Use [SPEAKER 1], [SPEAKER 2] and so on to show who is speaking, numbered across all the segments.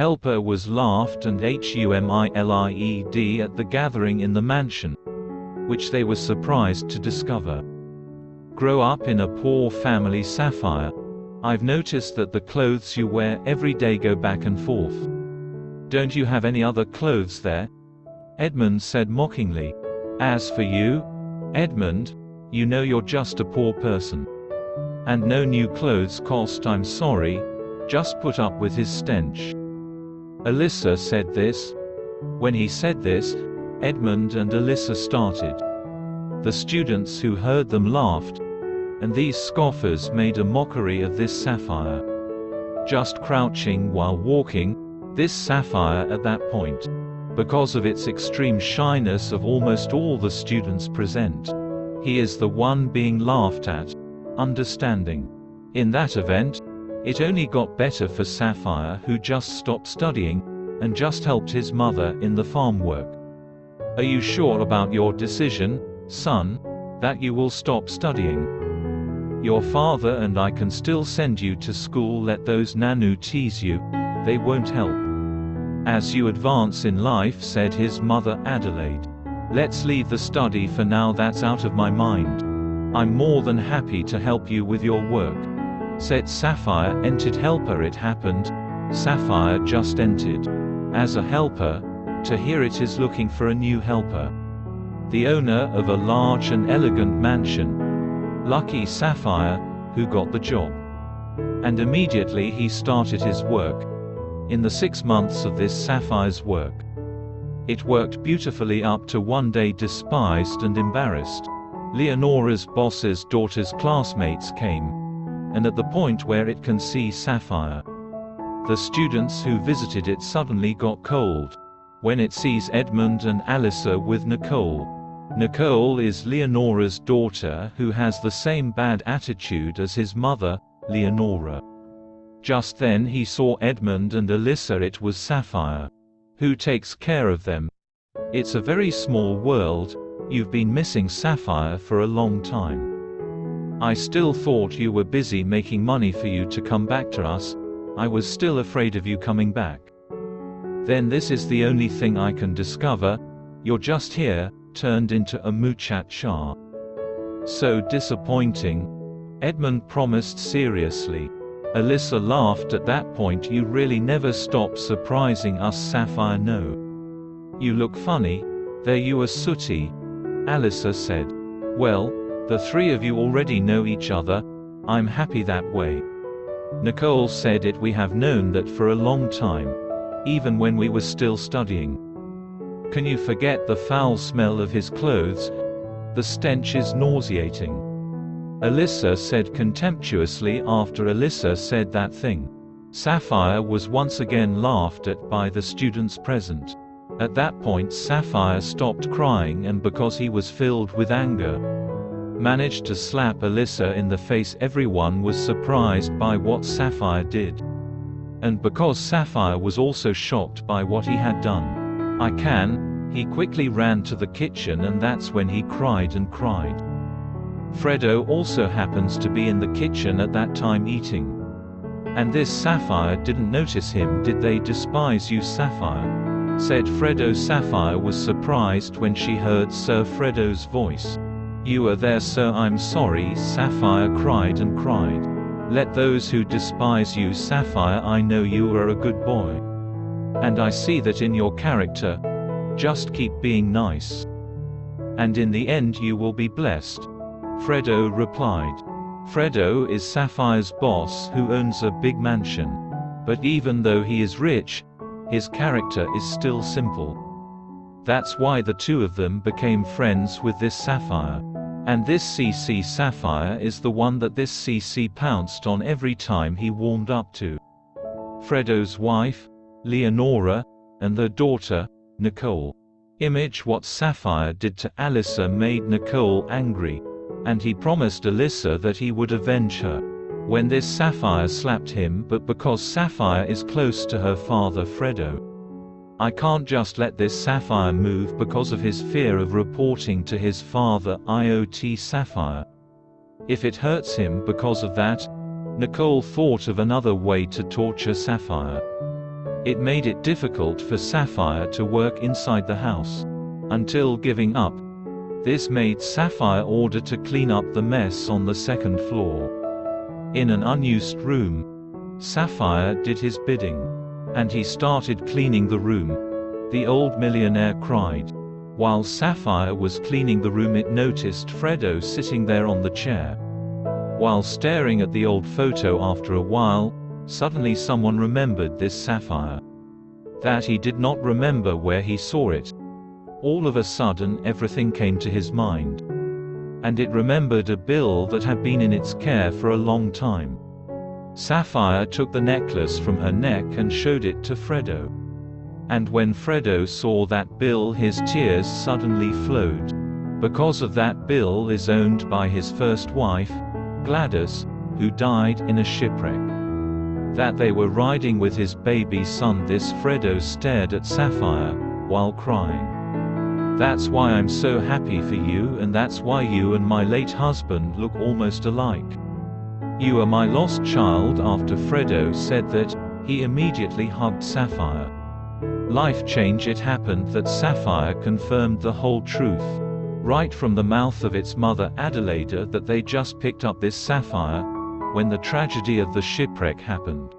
[SPEAKER 1] Helper was laughed and humiliated at the gathering in the mansion, which they were surprised to discover. Grow up in a poor family, Sapphire. I've noticed that the clothes you wear every day go back and forth. Don't you have any other clothes there? Edmund said mockingly. As for you, Edmund, you know you're just a poor person. And no new clothes cost. I'm sorry, just put up with his stench. Alyssa said this. When he said this, Edmund and Alyssa started. The students who heard them laughed, and these scoffers made a mockery of this Sapphire. Just crouching while walking, this Sapphire at that point, because of its extreme shyness of almost all the students present. He is the one being laughed at. Understanding. In that event, it only got better for Sapphire, who just stopped studying, and just helped his mother in the farm work. Are you sure about your decision, son, that you will stop studying? Your father and I can still send you to school. Let those Nanu tease you, they won't help. As you advance in life, said his mother Adelaide. Let's leave the study for now, that's out of my mind. I'm more than happy to help you with your work, said Sapphire. Entered Helper. It happened, Sapphire just entered as a helper, to hear it is looking for a new helper. The owner of a large and elegant mansion. Lucky Sapphire, who got the job. And immediately he started his work. In the 6 months of this Sapphire's work, it worked beautifully up to one day. Despised and embarrassed, Leonora's boss's daughter's classmates came, and at the point where it can see Sapphire, the students who visited it suddenly got cold when it sees Edmund and Alyssa with Nicole. Nicole is Leonora's daughter, who has the same bad attitude as his mother, Leonora. Just then he saw Edmund and Alyssa. It was Sapphire, who takes care of them. It's a very small world. You've been missing Sapphire for a long time. I still thought you were busy making money for you to come back to us. I was still afraid of you coming back. Then this is the only thing I can discover. You're just here, turned into a muchacha. So disappointing, Edmund promised seriously. Alyssa laughed at that point. You really never stop surprising us, Sapphire. No. You look funny. There, you are sooty, Alyssa said. Well, the three of you already know each other. I'm happy that way. Nicole said it. We have known that for a long time, even when we were still studying. Can you forget the foul smell of his clothes? The stench is nauseating, Alyssa said contemptuously. After Alyssa said that thing, Sapphire was once again laughed at by the students present. At that point Sapphire stopped crying, and because he was filled with anger, managed to slap Alyssa in the face. Everyone was surprised by what Sapphire did, and because Sapphire was also shocked by what he had done. He quickly ran to the kitchen, and that's when he cried and cried. Fredo also happens to be in the kitchen at that time eating. And this Sapphire didn't notice him. Did they despise you, Sapphire? Said Fredo. Sapphire was surprised when she heard Sir Fredo's voice. You are there, sir. I'm sorry, Sapphire cried and cried. Let those who despise you, Sapphire. I know you are a good boy, and I see that in your character. Just keep being nice, and in the end you will be blessed, Fredo replied. Fredo is Sapphire's boss, who owns a big mansion. But even though he is rich, his character is still simple. That's why the two of them became friends with this Sapphire. And this CC Sapphire is the one that this CC pounced on every time he warmed up to. Fredo's wife, Leonora, and their daughter, Nicole. Image what Sapphire did to Alyssa made Nicole angry, and he promised Alyssa that he would avenge her when this Sapphire slapped him. But because Sapphire is close to her father Fredo, I can't just let this Sapphire move because of his fear of reporting to his father IoT Sapphire. If it hurts him because of that, Nicole thought of another way to torture Sapphire. It made it difficult for Sapphire to work inside the house. Until giving up. This made Sapphire order to clean up the mess on the second floor. In an unused room, Sapphire did his bidding. And he started cleaning the room. The old millionaire cried. While Sapphire was cleaning the room, it noticed Fredo sitting there on the chair. While staring at the old photo after a while, suddenly someone remembered this Sapphire. That he did not remember where he saw it. All of a sudden everything came to his mind. And it remembered a bill that had been in its care for a long time. Sapphire took the necklace from her neck and showed it to Fredo. And when Fredo saw that bill, his tears suddenly flowed. Because of that bill is owned by his first wife, Gladys, who died in a shipwreck. That they were riding with his baby son. This Fredo stared at Sapphire, while crying. That's why I'm so happy for you, and that's why you and my late husband look almost alike. You are my lost child. After Fredo said that, he immediately hugged Sapphire. Life change. It happened that Sapphire confirmed the whole truth. Right from the mouth of its mother Adelaida, that they just picked up this Sapphire, when the tragedy of the shipwreck happened.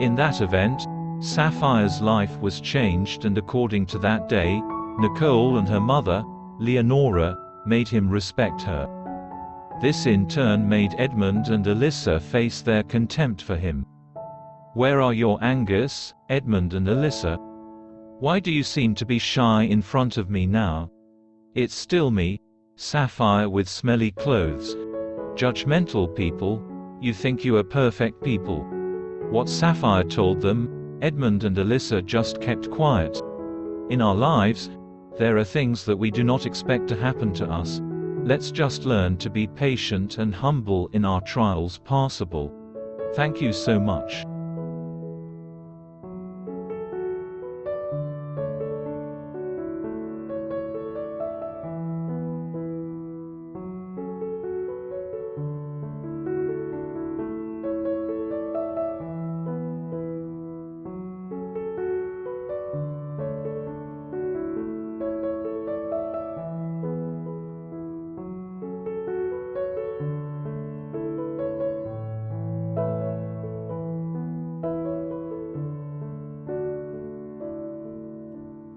[SPEAKER 1] In that event, Sapphire's life was changed, and according to that day, Nicole and her mother, Leonora, made him respect her. This in turn made Edmund and Alyssa face their contempt for him. Where are your Angus, Edmund and Alyssa? Why do you seem to be shy in front of me now? It's still me, Sapphire with smelly clothes. Judgmental people, you think you are perfect people. What Sapphire told them, Edmund and Alyssa just kept quiet. In our lives, there are things that we do not expect to happen to us. Let's just learn to be patient and humble in our trials. Possible. Thank you so much.